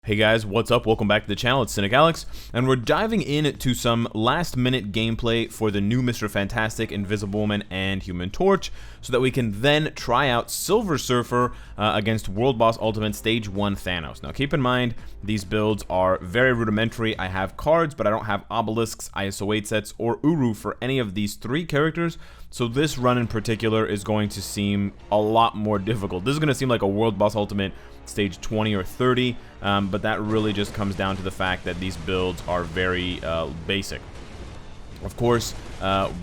Hey guys, what's up? Welcome back to the channel. It's Cynicalex, and we're diving into some last-minute gameplay for the new Mr. Fantastic, Invisible Woman, and Human Torch, so that we can then try out Silver Surfer against World Boss Ultimate Stage 1 Thanos. Now keep in mind, these builds are very rudimentary. I have cards, but I don't have obelisks, ISO 8 sets, or Uru for any of these three characters, so this run in particular is going to seem a lot more difficult. This is going to seem like a World Boss Ultimate stage 20 or 30, but that really just comes down to the fact that these builds are very basic. Of course,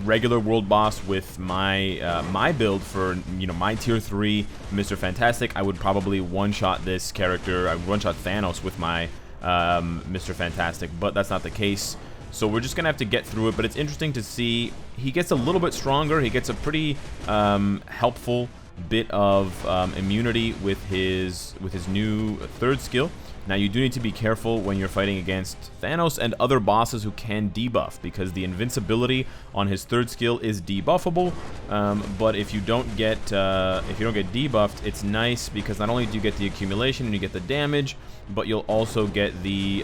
regular world boss with my my build for my tier 3 Mr. Fantastic, I would probably one-shot this character. I would one-shot Thanos with my Mr. Fantastic, but that's not the case. So we're just gonna have to get through it. But it's interesting to see he gets a little bit stronger. He gets a pretty helpful bit of immunity with his new third skill. Now you do need to be careful when you're fighting against Thanos and other bosses who can debuff, because the invincibility on his third skill is debuffable. But if you don't get debuffed, it's nice because not only do you get the accumulation and you get the damage, but you'll also get the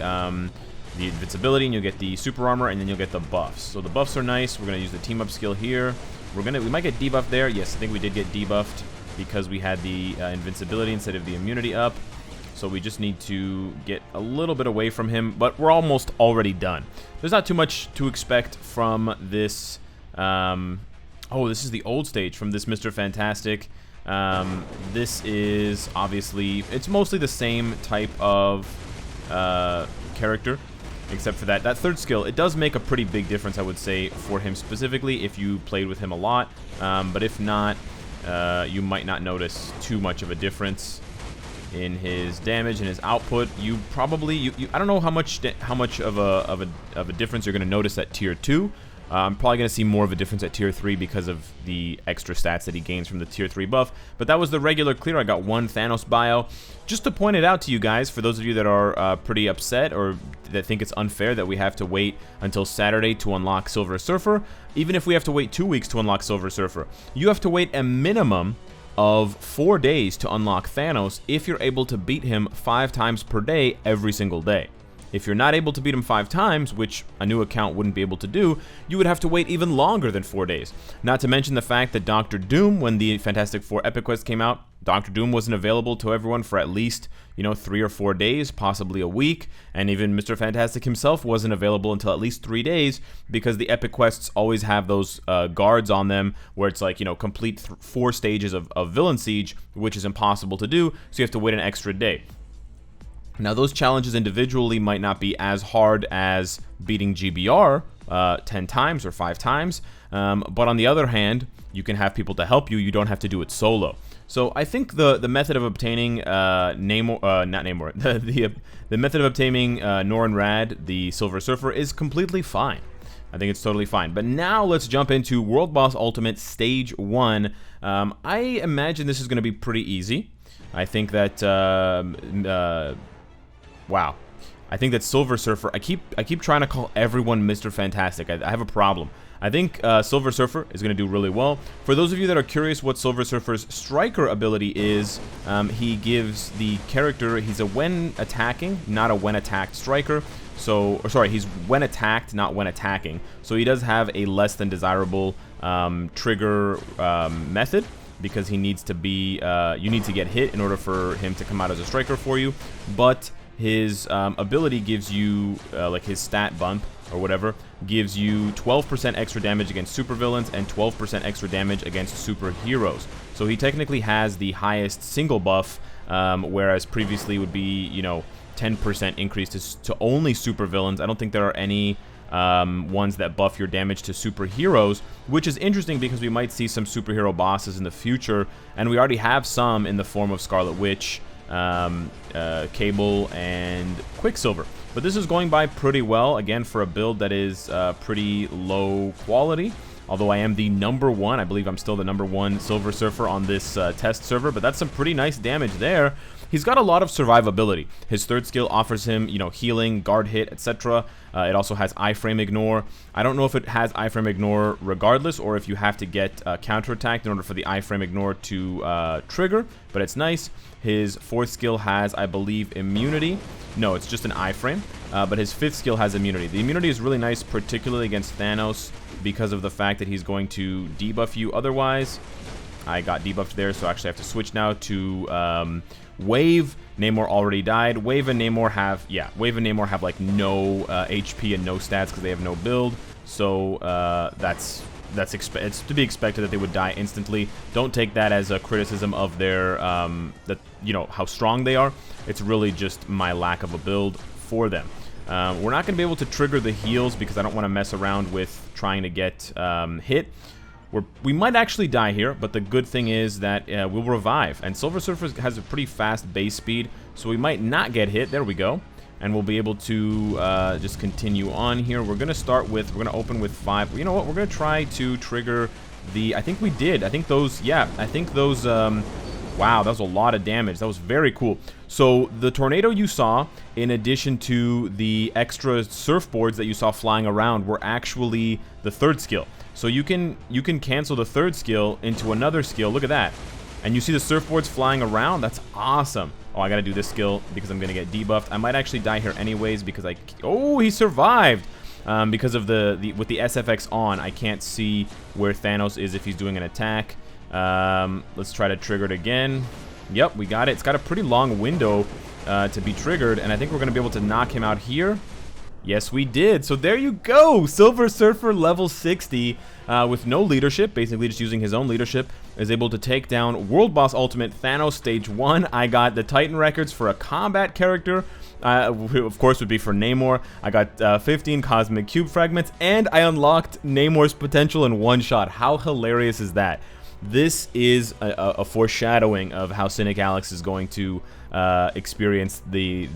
invincibility, and you'll get the super armor, and then you'll get the buffs. So the buffs are nice. We're gonna use the team up skill here. We might get debuffed there. Yes, I think we did get debuffed because we had the invincibility instead of the immunity up. So we just need to get a little bit away from him, but we're almost already done. There's not too much to expect from this. Oh, this is the old stage from this Mr. Fantastic. This is obviously, it's mostly the same type of character, except for that third skill. It does make a pretty big difference, I would say, for him specifically if you played with him a lot. But if not, you might not notice too much of a difference in his damage and his output. You probably, I don't know how much of a difference you're going to notice at tier 2. I'm probably going to see more of a difference at tier 3 because of the extra stats that he gains from the tier 3 buff. But that was the regular clear. I got one Thanos bio. Just to point it out to you guys, for those of you that are pretty upset or that think it's unfair that we have to wait until Saturday to unlock Silver Surfer, even if we have to wait 2 weeks to unlock Silver Surfer, you have to wait a minimum of 4 days to unlock Thanos if you're able to beat him 5 times per day every single day. If you're not able to beat him 5 times, which a new account wouldn't be able to do, you would have to wait even longer than 4 days. Not to mention the fact that Dr. Doom, when the Fantastic Four Epic Quest came out, Dr. Doom wasn't available to everyone for at least, 3 or 4 days, possibly a week, and even Mr. Fantastic himself wasn't available until at least 3 days, because the Epic Quests always have those guards on them, where it's like, complete 4 stages of Villain Siege, which is impossible to do, so you have to wait an extra day. Now, those challenges individually might not be as hard as beating GBR 10 times or 5 times, but on the other hand, you can have people to help you. You don't have to do it solo. So I think the method of obtaining the method of obtaining Norin Rad, the Silver Surfer, is completely fine. I think it's totally fine. But now let's jump into World Boss Ultimate Stage 1. I imagine this is going to be pretty easy. I think that wow. I think that Silver Surfer, I keep trying to call everyone Mr. Fantastic. I have a problem. I think Silver Surfer is going to do really well. For those of you that are curious what Silver Surfer's striker ability is, he gives the character, he's a when attacking, not a when attacked striker. So, or sorry, he's when attacked, not when attacking. So he does have a less than desirable trigger method, because he needs to be, you need to get hit in order for him to come out as a striker for you. But his ability gives you, like his stat bump or whatever, gives you 12% extra damage against supervillains and 12% extra damage against superheroes. So he technically has the highest single buff, whereas previously would be, 10% increase to only supervillains. I don't think there are any ones that buff your damage to superheroes, which is interesting because we might see some superhero bosses in the future, and we already have some in the form of Scarlet Witch, Cable, and Quicksilver. But this is going by pretty well, again, for a build that is pretty low quality. Although I am the #1, I believe I'm still the #1 Silver Surfer on this test server, but that's some pretty nice damage there. he's got a lot of survivability. His third skill offers him, you know, healing, guard hit, etc. It also has iframe ignore. I don't know if it has iframe ignore regardless, or if you have to get counterattacked in order for the iframe ignore to trigger, but it's nice. His fourth skill has, I believe, immunity. No, it's just an iframe, but his fifth skill has immunity. The immunity is really nice, particularly against Thanos, because of the fact that he's going to debuff you otherwise. I got debuffed there, so I actually have to switch now to Wave. Namor already died. Wave and Namor have, yeah, Wave and Namor have like no HP and no stats because they have no build. So it's to be expected that they would die instantly. Don't take that as a criticism of their you know, how strong they are. It's really just my lack of a build for them. We're not going to be able to trigger the heals because I don't want to mess around with trying to get hit. We might actually die here, but the good thing is that we'll revive. And Silver Surfer has a pretty fast base speed, so we might not get hit. There we go. And we'll be able to just continue on here. We're going to open with 5. You know what? We're going to try to trigger the... I think we did. I think those... Yeah, I think those... wow, that was a lot of damage. That was very cool. So the tornado you saw, in addition to the extra surfboards that you saw flying around, were actually the third skill. So you can cancel the third skill into another skill. Look at that. And you see the surfboards flying around? That's awesome. Oh, I gotta do this skill because I'm gonna get debuffed. I might actually die here anyways because oh, he survived! Because of with the SFX on, I can't see where Thanos is if he's doing an attack. Let's try to trigger it again. Yep, we got it. It's got a pretty long window to be triggered, and I think we're gonna be able to knock him out here. Yes, we did. So there you go. Silver Surfer level 60 with no leadership, basically just using his own leadership, is able to take down World Boss Ultimate Thanos Stage 1. I got the Titan records for a combat character, who of course would be for Namor. I got 15 Cosmic Cube Fragments, and I unlocked Namor's potential in one shot. How hilarious is that? This is a foreshadowing of how Cynicalex is going to experience the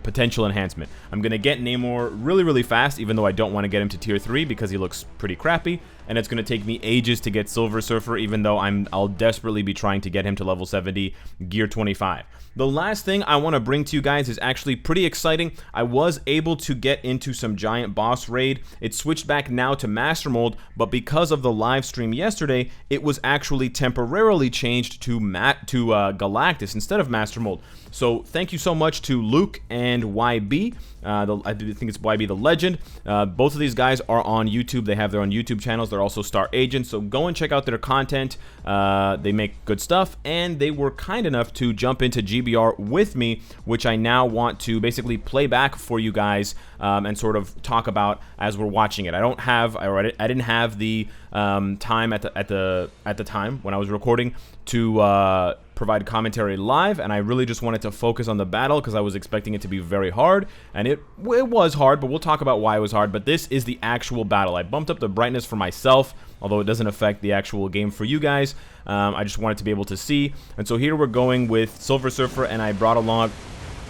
potential enhancement. I'm gonna get Namor really fast, even though I don't want to get him to tier 3 because he looks pretty crappy, and it's gonna take me ages to get Silver Surfer, even though I'll desperately be trying to get him to level 70, gear 25. The last thing I want to bring to you guys is actually pretty exciting. I was able to get into some giant boss raid. It switched back now to Master Mold, but because of the live stream yesterday, it was actually temporarily changed to Galactus instead of Master Mold. So thank you so much to Luke and YB. I think it's YB the Legend. Both of these guys are on YouTube. They have their own YouTube channels. They're also Star Agents, so go and check out their content. They make good stuff, and they were kind enough to jump into GBR with me, which I now want to basically play back for you guys and sort of talk about as we're watching it. I didn't have the time at the time when I was recording to provide commentary live, and I really just wanted to focus on the battle because I was expecting it to be very hard, and it was hard, but we'll talk about why it was hard. But this is the actual battle. I bumped up the brightness for myself, although it doesn't affect the actual game for you guys. I just wanted to be able to see, and so here we're going with Silver Surfer, and I brought along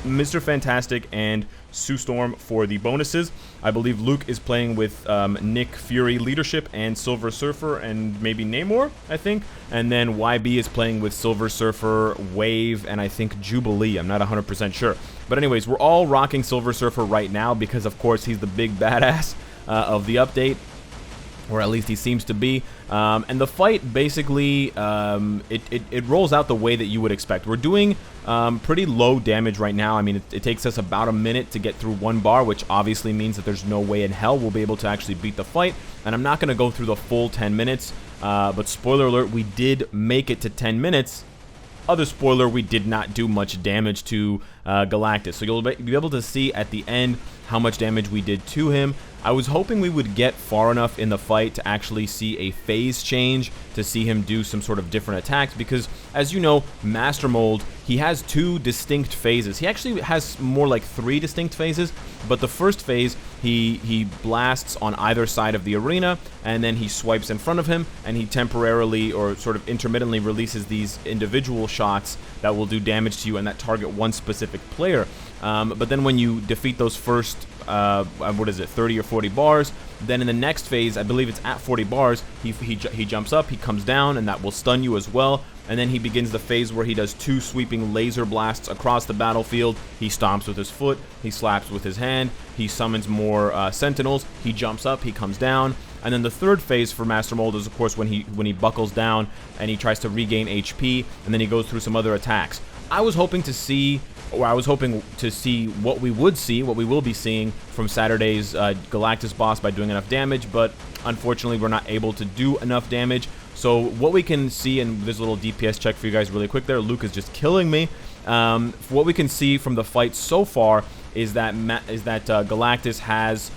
Mr. Fantastic and Sue Storm for the bonuses. I believe Luke is playing with Nick Fury Leadership and Silver Surfer and maybe Namor, I think. And then YB is playing with Silver Surfer, Wave, and I think Jubilee. I'm not 100% sure. But anyways, we're all rocking Silver Surfer right now because, of course, he's the big badass of the update. Or at least he seems to be. And the fight, basically, it rolls out the way that you would expect. We're doing pretty low damage right now. I mean, it takes us about a minute to get through one bar, which obviously means that there's no way in hell we'll be able to actually beat the fight. And I'm not going to go through the full 10 minutes. But spoiler alert, we did make it to 10 minutes. Other spoiler, we did not do much damage to Galactus. So you'll be able to see at the end how much damage we did to him. I was hoping we would get far enough in the fight to actually see a phase change, to see him do some sort of different attacks, because, as you know, Master Mold, he has 2 distinct phases. He actually has more like 3 distinct phases, but the first phase, he blasts on either side of the arena, and then he swipes in front of him, and he temporarily or sort of intermittently releases these individual shots that will do damage to you and that target one specific player. But then when you defeat those first what is it, 30 or 40 bars. Then in the next phase, I believe it's at 40 bars, he jumps up, he comes down, and that will stun you as well. And then he begins the phase where he does 2 sweeping laser blasts across the battlefield. He stomps with his foot, he slaps with his hand, he summons more sentinels, he jumps up, he comes down. And then the third phase for Master Mold is, of course, when he buckles down and he tries to regain HP, and then he goes through some other attacks. I was hoping to see what we will be seeing from Saturday's Galactus boss by doing enough damage, but unfortunately we're not able to do enough damage. So what we can see, and there's a little DPS check for you guys really quick there, Luke is just killing me. What we can see from the fight so far is that Galactus has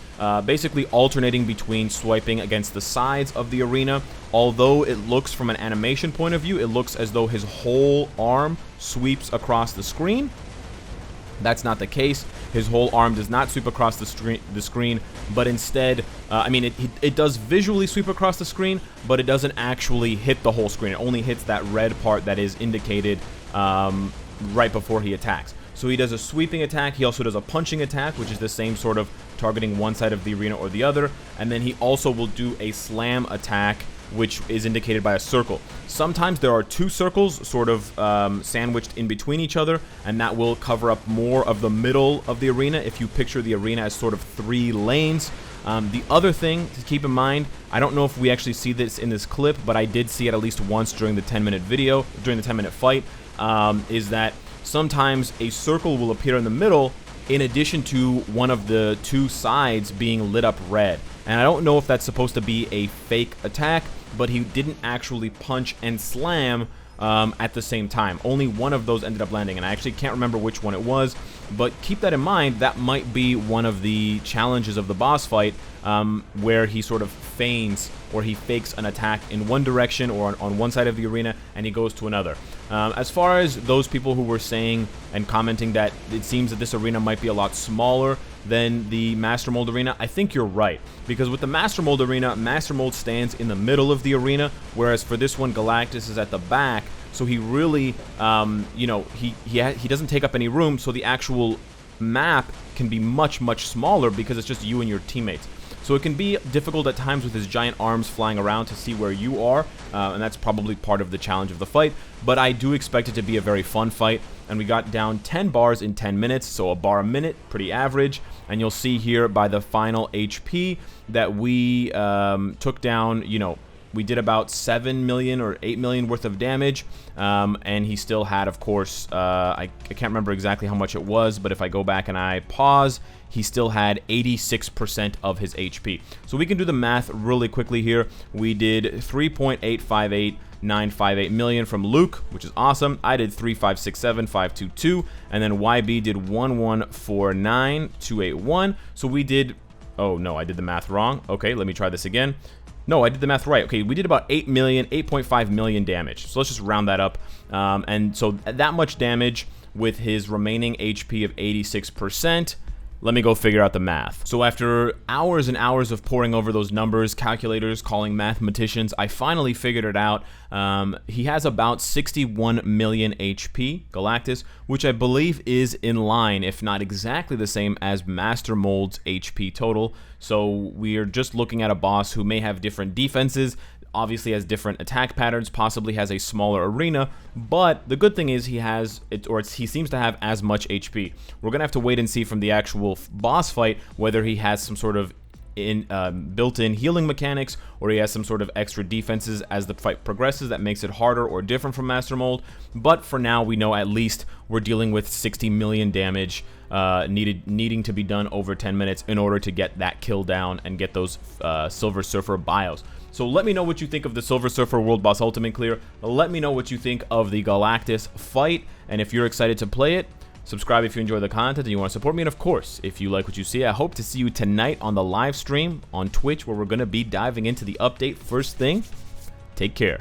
basically alternating between swiping against the sides of the arena. Although it looks, from an animation point of view, it looks as though his whole arm sweeps across the screen. That's not the case. His whole arm does not sweep across the screen, but instead, I mean, it does visually sweep across the screen, but it doesn't actually hit the whole screen. It only hits that red part that is indicated right before he attacks. So he does a sweeping attack. He also does a punching attack, which is the same sort of targeting one side of the arena or the other. And then he also will do a slam attack, which is indicated by a circle. Sometimes there are 2 circles sort of sandwiched in between each other, and that will cover up more of the middle of the arena if you picture the arena as sort of 3 lanes. The other thing to keep in mind, I don't know if we actually see this in this clip, but I did see it at least once during the 10-minute video, during the 10-minute fight, is that sometimes a circle will appear in the middle in addition to one of the 2 sides being lit up red. And I don't know if that's supposed to be a fake attack, but he didn't actually punch and slam at the same time. Only one of those ended up landing, and I actually can't remember which one it was, but keep that in mind. That might be one of the challenges of the boss fight, where he sort of feigns or he fakes an attack in one direction or on one side of the arena and he goes to another. As far as those people who were saying and commenting that it seems that this arena might be a lot smaller than the Master Mold arena, I think you're right, because with the Master Mold arena, Master Mold stands in the middle of the arena, whereas for this one, Galactus is at the back. So he really, you know, he doesn't take up any room, so the actual map can be much, much smaller because it's just you and your teammates. So it can be difficult at times with his giant arms flying around to see where you are, and that's probably part of the challenge of the fight. But I do expect it to be a very fun fight, and we got down 10 bars in 10 minutes, so a bar a minute, pretty average. And you'll see here by the final HP that we took down, you know, we did about 7 million or 8 million worth of damage, and he still had, of course, I can't remember exactly how much it was, but if I go back and I pause, he still had 86% of his HP. So we can do the math really quickly here. We did 3.858958 million from Luke, which is awesome. I did 3567522, and then YB did 1149281. So we did, oh no, I did the math wrong. Okay, let me try this again. No, I did the math right. Okay, we did about 8.5 million damage. So let's just round that up. And so that much damage with his remaining HP of 86%. Let me go figure out the math. So after hours and hours of poring over those numbers, calculators, calling mathematicians, I finally figured it out. He has about 61 million HP, Galactus, which I believe is in line, if not exactly the same as Master Mold's HP total. So we are just looking at a boss who may have different defenses, obviously has different attack patterns, possibly has a smaller arena, but the good thing is he has, he seems to have as much HP. We're gonna have to wait and see from the actual boss fight whether he has some sort of built-in healing mechanics, or he has some sort of extra defenses as the fight progresses that makes it harder or different from Master Mold. But for now, we know at least we're dealing with 60 million damage needing to be done over 10 minutes in order to get that kill down and get those Silver Surfer bios. So let me know what you think of the Silver Surfer World Boss Ultimate Clear. Let me know what you think of the Galactus fight, and if you're excited to play it, subscribe if you enjoy the content and you want to support me. And of course, if you like what you see, I hope to see you tonight on the live stream on Twitch, where we're going to be diving into the update first thing. Take care.